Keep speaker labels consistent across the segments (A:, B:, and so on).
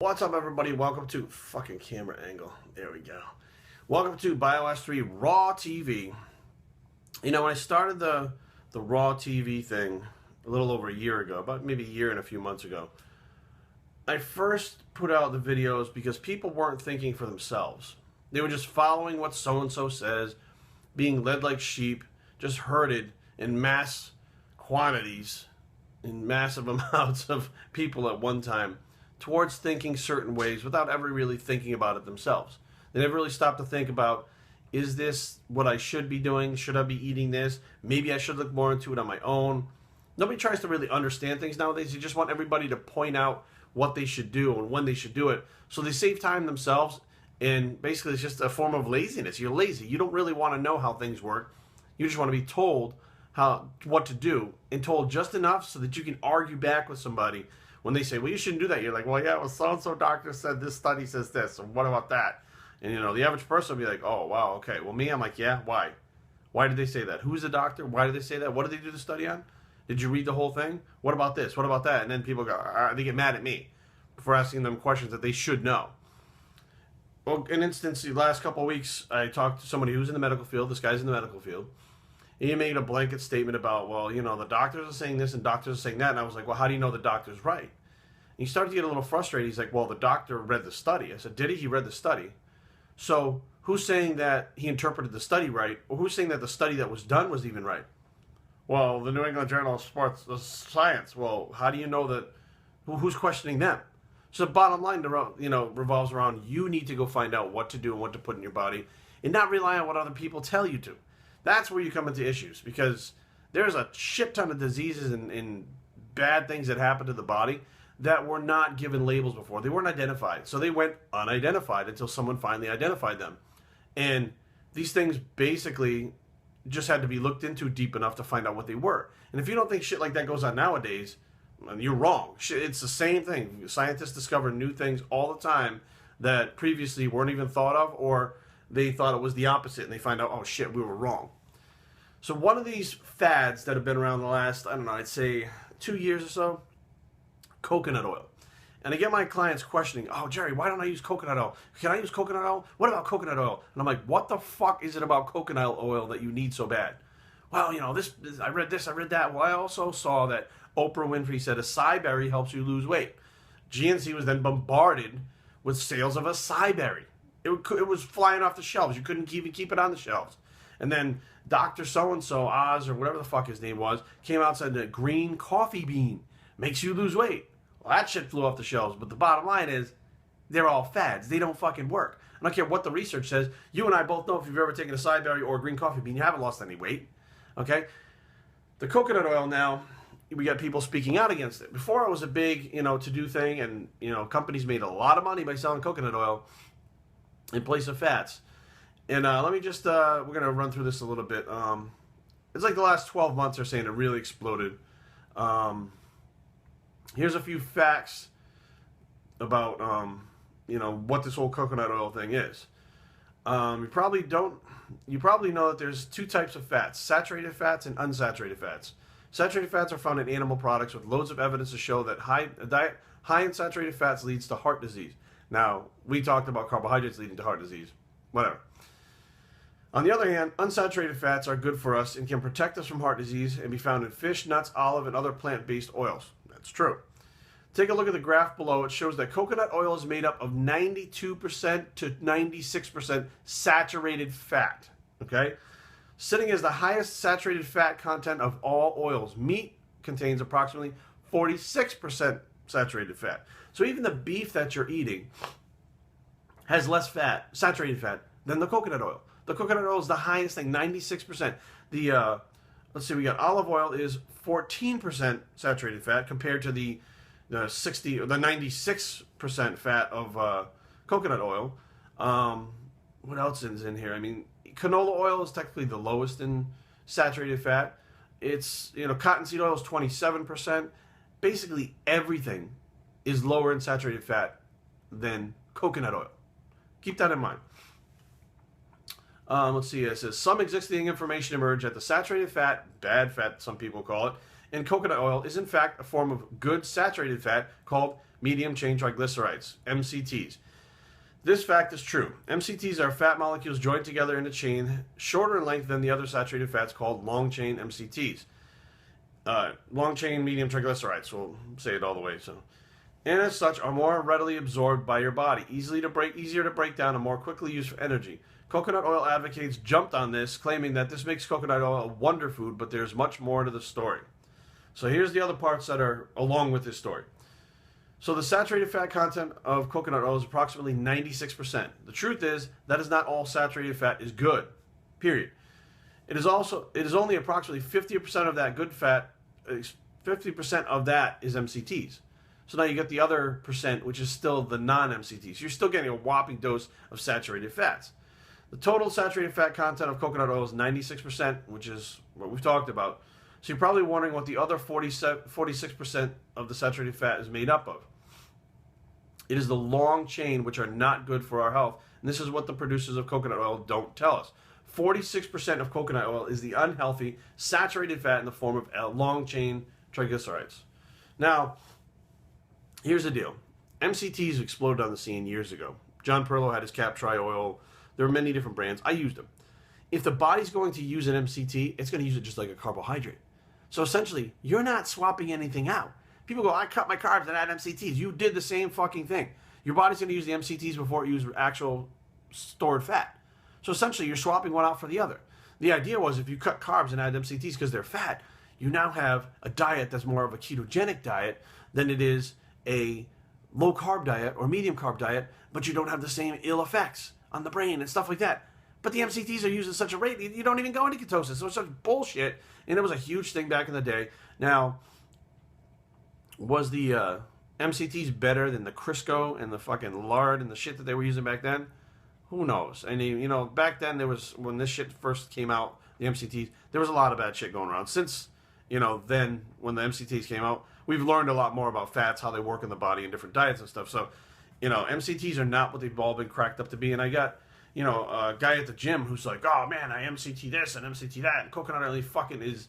A: What's up, everybody? Welcome to fucking camera angle. There we go. Welcome to BioS3 Raw TV. You know, when I started the Raw TV thing a little over a year ago, about maybe a year and a few months ago, I first put out the videos because people weren't thinking for themselves. They were just following what so-and-so says, being led like sheep, just herded in mass quantities, in massive amounts of people at one time, towards thinking certain ways without ever really thinking about it themselves. They never really stopped to think about, is this what I should be doing? Should I be eating this? Maybe I should look more into it on my own. Nobody tries to really understand things nowadays. You just want everybody to point out what they should do and when they should do it. So they save time themselves, and basically it's just a form of laziness. You're lazy. You don't really want to know how things work. You just want to be told what to do, and told just enough so that you can argue back with somebody. When they say, well, you shouldn't do that, you're like, well, yeah, well, so-and-so doctor said this study says this, so what about that? And, you know, the average person will be like, oh, wow, okay. Well, me, I'm like, yeah, why? Why did they say that? Who's the doctor? Why did they say that? What did they do the study on? Did you read the whole thing? What about this? What about that? And then people go, they get mad at me for asking them questions that they should know. Well, in instance, the last couple of weeks, I talked to somebody who's in the medical field. This guy's in the medical field. And he made a blanket statement about, well, you know, the doctors are saying this and doctors are saying that. And I was like, well, how do you know the doctor's right? And he started to get a little frustrated. He's like, well, the doctor read the study. I said, did he? He read the study. So who's saying that he interpreted the study right? Or who's saying that the study that was done was even right? Well, the New England Journal of Sports Science. Well, how do you know that? Who's questioning them? So the bottom line, revolves around you need to go find out what to do and what to put in your body and not rely on what other people tell you to. That's where you come into issues, because there's a shit ton of diseases and bad things that happen to the body that were not given labels before. They weren't identified. So they went unidentified until someone finally identified them. And these things basically just had to be looked into deep enough to find out what they were. And if you don't think shit like that goes on nowadays, you're wrong. It's the same thing. Scientists discover new things all the time that previously weren't even thought of, or they thought it was the opposite, and they find out, oh shit, we were wrong. So one of these fads that have been around the last, I don't know, I'd say 2 years or so, coconut oil. And I get my clients questioning, oh, Jerry, why don't I use coconut oil? Can I use coconut oil? What about coconut oil? And I'm like, what the fuck is it about coconut oil that you need so bad? Well, you know, I read this, I read that. Well, I also saw that Oprah Winfrey said acai berry helps you lose weight. GNC was then bombarded with sales of acai berry. It was flying off the shelves. You couldn't even keep it on the shelves. And then Dr. So-and-so, Oz, or whatever the fuck his name was, came out and said that green coffee bean makes you lose weight. Well, that shit flew off the shelves. But the bottom line is, they're all fads. They don't fucking work. I don't care what the research says. You and I both know if you've ever taken a acai berry or a green coffee bean, you haven't lost any weight. Okay? The coconut oil now, we got people speaking out against it. Before, it was a big, to-do thing, and, companies made a lot of money by selling coconut oil in place of fats. And let me just, we're going to run through this a little bit. It's like the last 12 months are saying it really exploded. Here's a few facts about, what this whole coconut oil thing is. You probably know that there's two types of fats, saturated fats and unsaturated fats. Saturated fats are found in animal products with loads of evidence to show that a diet high in saturated fats leads to heart disease. Now, we talked about carbohydrates leading to heart disease. Whatever. On the other hand, unsaturated fats are good for us and can protect us from heart disease and be found in fish, nuts, olive, and other plant-based oils. That's true. Take a look at the graph below. It shows that coconut oil is made up of 92% to 96% saturated fat. Okay? Sitting as the highest saturated fat content of all oils. Meat contains approximately 46% saturated fat. So even the beef that you're eating has less fat, saturated fat, than the coconut oil. The coconut oil is the highest thing, 96%. Let's see, we got olive oil is 14% saturated fat compared to the 96% fat of coconut oil. What else is in here? I mean, canola oil is technically the lowest in saturated fat. It's, cottonseed oil is 27%. Basically everything is lower in saturated fat than coconut oil. Keep that in mind. Let's see, it says, some existing information emerged that the saturated fat, bad fat some people call it, in coconut oil is in fact a form of good saturated fat called medium chain triglycerides, MCTs. This fact is true. MCTs are fat molecules joined together in a chain shorter in length than the other saturated fats called long chain MCTs. Long chain medium triglycerides, we'll say it all the way. So, and as such are more readily absorbed by your body, easier to break down, and more quickly used for energy. Coconut oil advocates jumped on this, claiming that this makes coconut oil a wonder food, but there's much more to the story. So here's the other parts that are along with this story. So the saturated fat content of coconut oil is approximately 96%. The truth is that is not all saturated fat is good. Period. It is only approximately 50% of that good fat. 50% of that is MCTs. So now you get the other percent, which is still the non-MCTs. You're still getting a whopping dose of saturated fats. The total saturated fat content of coconut oil is 96%, which is what we've talked about. So you're probably wondering what the other 46% of the saturated fat is made up of. It is the long chain, which are not good for our health. And this is what the producers of coconut oil don't tell us. 46% of coconut oil is the unhealthy saturated fat in the form of long chain triglycerides. Now, here's the deal. MCTs exploded on the scene years ago. John Perlow had his Cap-Tri oil. There are many different brands. I used them. If the body's going to use an MCT, it's going to use it just like a carbohydrate. So essentially, you're not swapping anything out. People go, I cut my carbs and add MCTs. You did the same fucking thing. Your body's going to use the MCTs before it uses actual stored fat. So essentially, you're swapping one out for the other. The idea was if you cut carbs and add MCTs because they're fat, you now have a diet that's more of a ketogenic diet than it is a low-carb diet or medium-carb diet, but you don't have the same ill effects on the brain and stuff like that. But the MCTs are used at such a rate, you don't even go into ketosis. So it's such bullshit, and it was a huge thing back in the day. Now, was the MCTs better than the Crisco and the fucking lard and the shit that they were using back then? Who knows? I mean, you know, back then there was, when this shit first came out, the MCTs, there was a lot of bad shit going around. Since, you know, then, when the MCTs came out, we've learned a lot more about fats, how they work in the body, and different diets and stuff. So, you know, MCTs are not what they've all been cracked up to be. And I got, you know, a guy at the gym who's like, oh man, I MCT this and MCT that, and coconut oil fucking is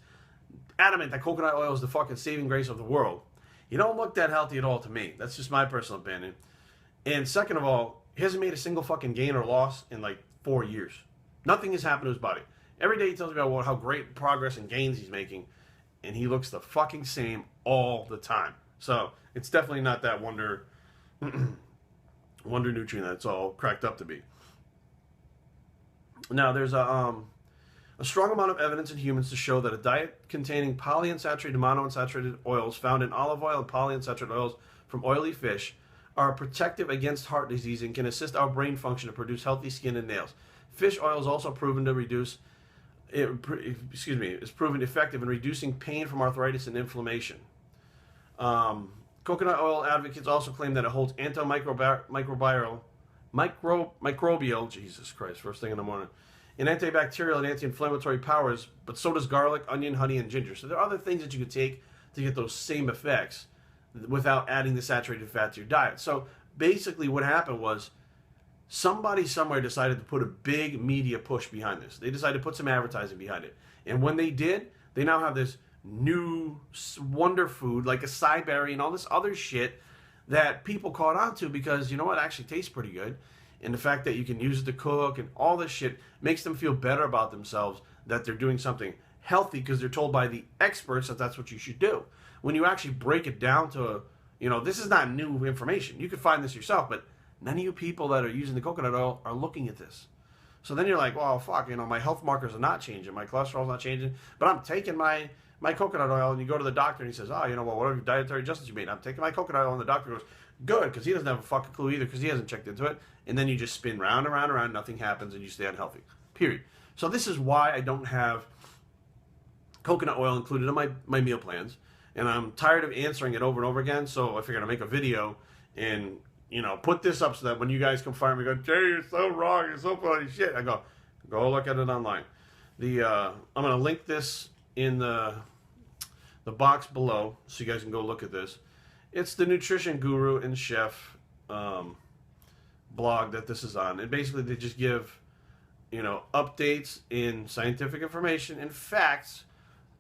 A: adamant that coconut oil is the fucking saving grace of the world. You don't look that healthy at all to me. That's just my personal opinion. And second of all, he hasn't made a single fucking gain or loss in like 4 years. Nothing has happened to his body. Every day he tells me about how great progress and gains he's making, and he looks the fucking same all the time. So it's definitely not that wonder nutrient that it's all cracked up to be. Now there's a strong amount of evidence in humans to show that a diet containing polyunsaturated, monounsaturated oils found in olive oil and polyunsaturated oils from oily fish are protective against heart disease and can assist our brain function to produce healthy skin and nails. Fish oil is also proven to is proven effective in reducing pain from arthritis and inflammation. Coconut oil advocates also claim that it holds antimicrobial, Jesus Christ, first thing in the morning, and antibacterial and anti-inflammatory powers, but so does garlic, onion, honey, and ginger. So there are other things that you could take to get those same effects without adding the saturated fat to your diet. So basically what happened was somebody somewhere decided to put a big media push behind this. They decided to put some advertising behind it. And when they did, they now have this new wonder food like acai berry and all this other shit that people caught on to because, you know what, it actually tastes pretty good. And the fact that you can use it to cook and all this shit makes them feel better about themselves, that they're doing something healthy because they're told by the experts that that's what you should do. When you actually break it down to, you know, this is not new information. You could find this yourself, but none of you people that are using the coconut oil are looking at this. So then you're like, well, fuck, you know, my health markers are not changing. My cholesterol's not changing, but I'm taking my coconut oil, and you go to the doctor and he says, oh, you know what, whatever dietary adjustments you made, I'm taking my coconut oil, and the doctor goes, good, because he doesn't have a fucking clue either because he hasn't checked into it. And then you just spin round and round and round, nothing happens, and you stay unhealthy. Period. So this is why I don't have coconut oil included in my meal plans. And I'm tired of answering it over and over again, so I figured I'd make a video and, you know, put this up so that when you guys come fire me, go, Jay, you're so wrong, you're so full of shit. I go look at it online. I'm going to link this in the box below so you guys can go look at this. It's the Nutrition Guru and Chef blog that this is on. And basically they just give, you know, updates in scientific information and facts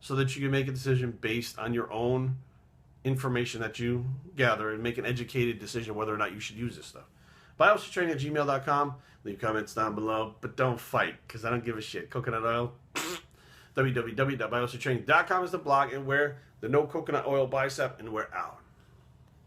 A: so that you can make a decision based on your own information that you gather and make an educated decision whether or not you should use this stuff. BioStraining@gmail.com. Leave comments down below, but don't fight, because I don't give a shit. Coconut oil. www.biostraining.com is the blog, and wear the no coconut oil bicep, and we're out.